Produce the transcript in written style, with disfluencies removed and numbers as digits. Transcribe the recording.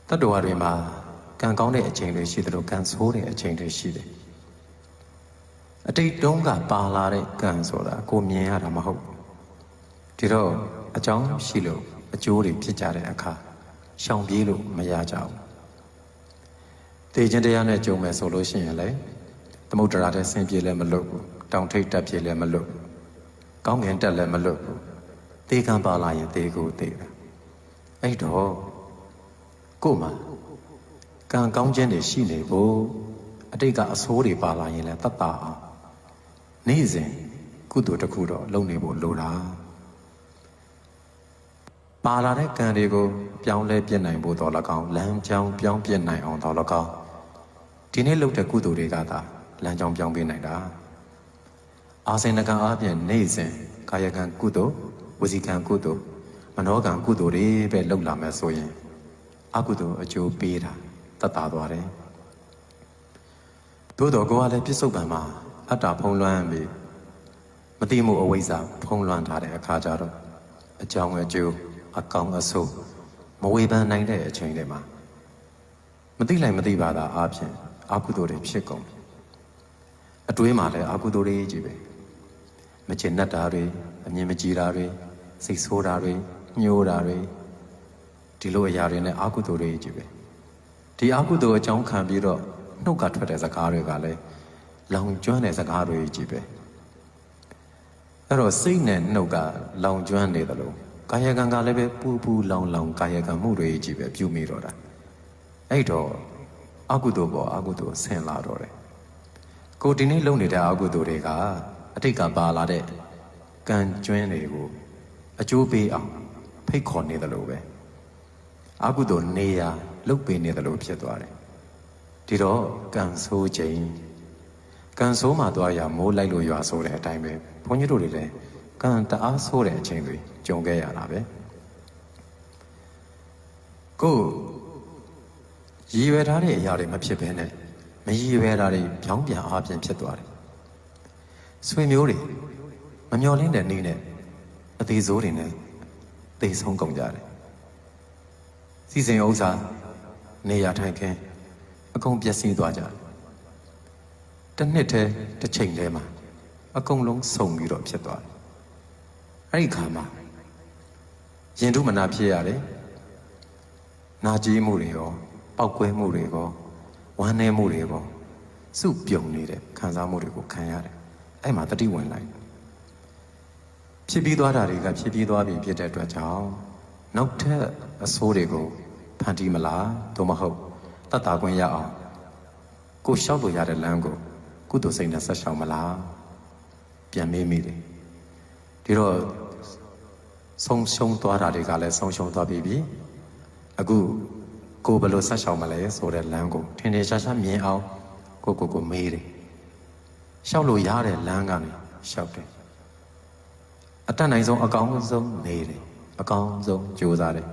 တတ္တဝါတွေမှာကံကောင်းတဲ့အချိန်တွေရှိတယ်လို့ကံဆိုးတဲ့အချိန်တွေရှိတယ်အတိတ်တုန်းကပါလာတဲ့ကံဆိုတာကိုမြင်ရတာမဟုတ်ဒီတော့အကြောင်းရှိလို့အကျိုးတွေဖြစ်ကြတဲ့အခါရှောင်ပြေးလို့မရကြဘူးတေခြင်းတရားနဲ့ကြုံမယ်ဆိုလို့ရှိရင်လေသမုဒ္ဒရာတဲ့ဆင်ပြေလည်းမလွတ်ဘူးတောင်ထိပ်တက်ပြေလည်းမလွတ်ဘူးကောင်းငင်တက်လည်းမလွတ်ဘူးတေကံပါလာရင်တေကိုတေတာအဲ့တော့ကို့မှာကံကောင်းခြင်းတွေရှိနေဖို့အတိတ်ကအဆိုးတွေပါလာရင်လည်းတတ်တာအောင်နေ့စဉ်ကုသိုလ်တစ်ခုတော့လုပ်နေဖို့လိုတာပါလာတဲ့ကံတွေကိုပြောင်းလဲပြစ်နိုင်ဖို့တော့၎င်းလမ်းကြောင်းပြောင်းပြစ်နိုင်အောင်တော့၎င်းဒီနေ့လုပ်တဲ့ကုသိုလ်တွေကသာလမ်းကြောင်းပြောင်းပြနိုင်တာအာစိဏကံအပြင်နေ့စဉ်ကာယကံကုသိုလ်ဝစီကံကုသိုလ်မနောကံကုသိုလ်တွေပဲလုပ်လာမယ်ဆိုရင်အကုသိုလ်အကျိုးပေးတာတတ်တာသွားတယ်သို့တော်ကိုယ်ကလည်းပြစ္ဆုတ်ပံမှာအတ္တဖုံးလွှမ်းပြီးမသိမှုအဝိဇ္ဇာဖုံးလွှမ်းထားတဲ့အခါကျတော့အကြောင်းအကျိုးအကောင်းအဆိုးမဝေဖန်နိုင်တဲ့အချိန်တွေမှာမသိလိုက်မသိပါတာအပြင်အကုသိုလ်တွေဖြစ်ကုန်အတွေးမှာလည်းအကုသိုလ်တွေကြီးပဲမချင်တတ်တာတွေအမြင်မကြည်တာတွေစိတ်ဆိုးတာတွေညှိုးတာတွေဒီလိုအရာတွေနဲ့အကုသိုလ်တွေကြီးပဲဒီအကုသိုလ်အကြောင်းခံပြီးတော့နှုတ်ကထွက်တဲ့စကားတွေကလည်းလောင်ကျွမ်းတဲ့စကားတွေကြီးပဲအဲ့တော့စိတ်နဲ့နှုတ်ကလောင်ကျွမ်းနေတယ်လို့ကာယကံကလည်းပဲပူပူလောင်လောင်ကာယကံမှုတွေကြီးပဲပြုမိတော့တာအဲ့တော့အကုသိုလ်ပေါ်အကုသိုလ်ဆင်လာတော့တယ်ကိုဒီနေ့လုပ်နေတဲ့အကုသိုလ်တွေကအတိတ်ကပါလာတဲ့ကံကျွမ်းတွေကိုအကျိုးပေးအောင်ဖိတ်ခေါ်နေတယ်လို့ပဲအကုသိုလ်နေရာလုတ်ပေးနေတယ်လို့ဖြစ်သွားတယ်ဒီတော့ကံဆိုးခြင်းကံဆိုးမှသွားရမိုးလိုက်လို့ရွာဆိုတဲ့အတိုင်းပဲဘုန်းကြီးတို့တွေလည်းကံတအားဆိုးတဲ့အချိန်တွေကြုံခဲ့ရတာပဲကိုရည်ရွယ်ထားတဲ့အရာတွေမဖြစ်ဘဲနဲ့မရည်ရွယ်တာတွေပြောင်းပြန်အားဖြင့်ဖြစ်သွားတယ်ဆွေမျိုးတွေမမျှော်လင့်တဲ့နေ့နဲ့အသေးဆိုးတွေနဲ့သေဆုံးကုန်ကြတယ်စီစဉ်ဥစ္စာနေရာထိုင်ခင်းအကုန်ပျက်စီးသွားကြတယ်တစ်နှစ်တည်းတစ်ချိန်တည်းမှာအကုန်လုံးစုံပြီးတော့ဖြစ်သွားတယ်အဲ့ဒီခါမှာရင်ထုမနာဖြစ်ရတယ်နာကြည်မှုတွေရောပောက်ကွဲမှုတွေရောဝမ်းနည်းမှုတွေရောစုပြုံနေတဲ့ခံစားမှုတွေကိုခံရတယ်အဲ့မှာတတိဝင်လိုက်ဖြစ်ပြီးသွားတာတွေကဖြစ်ပြီးသွားပြီဖြစ်တဲ့အတွက်ကြောင့်နောက်ထပ်အဆိုးတွေကိုဖန်တီးမလားသို့မဟုတ်တတ်တာခွင့်ရအောင်ကိုလျှောက်လို့ရတဲ့လမ်းကိုကုသိုလ်စိတ်နဲ့ဆက်ရှောင်မလားပြန်မေးမိတယ်ဒီတော့ဆုံးရှုံးသွားတာတွေကလည်းဆုံးရှုံးသွားပြီအခုကိုဘယ်လိုဆက်ရှောင်မလဲဆိုတဲ့လမ်းကိုထင်ထင်ရှားရှားမြင်အောင်ကိုမေးတယ်လျှောက်လို့ရတဲ့လမ်းကနေလျှောက်တယ်အတတ်နိုင်ဆုံးအကောင်းဆုံးနေတယ်အကောင်းဆုံးကြိုးစားတယ်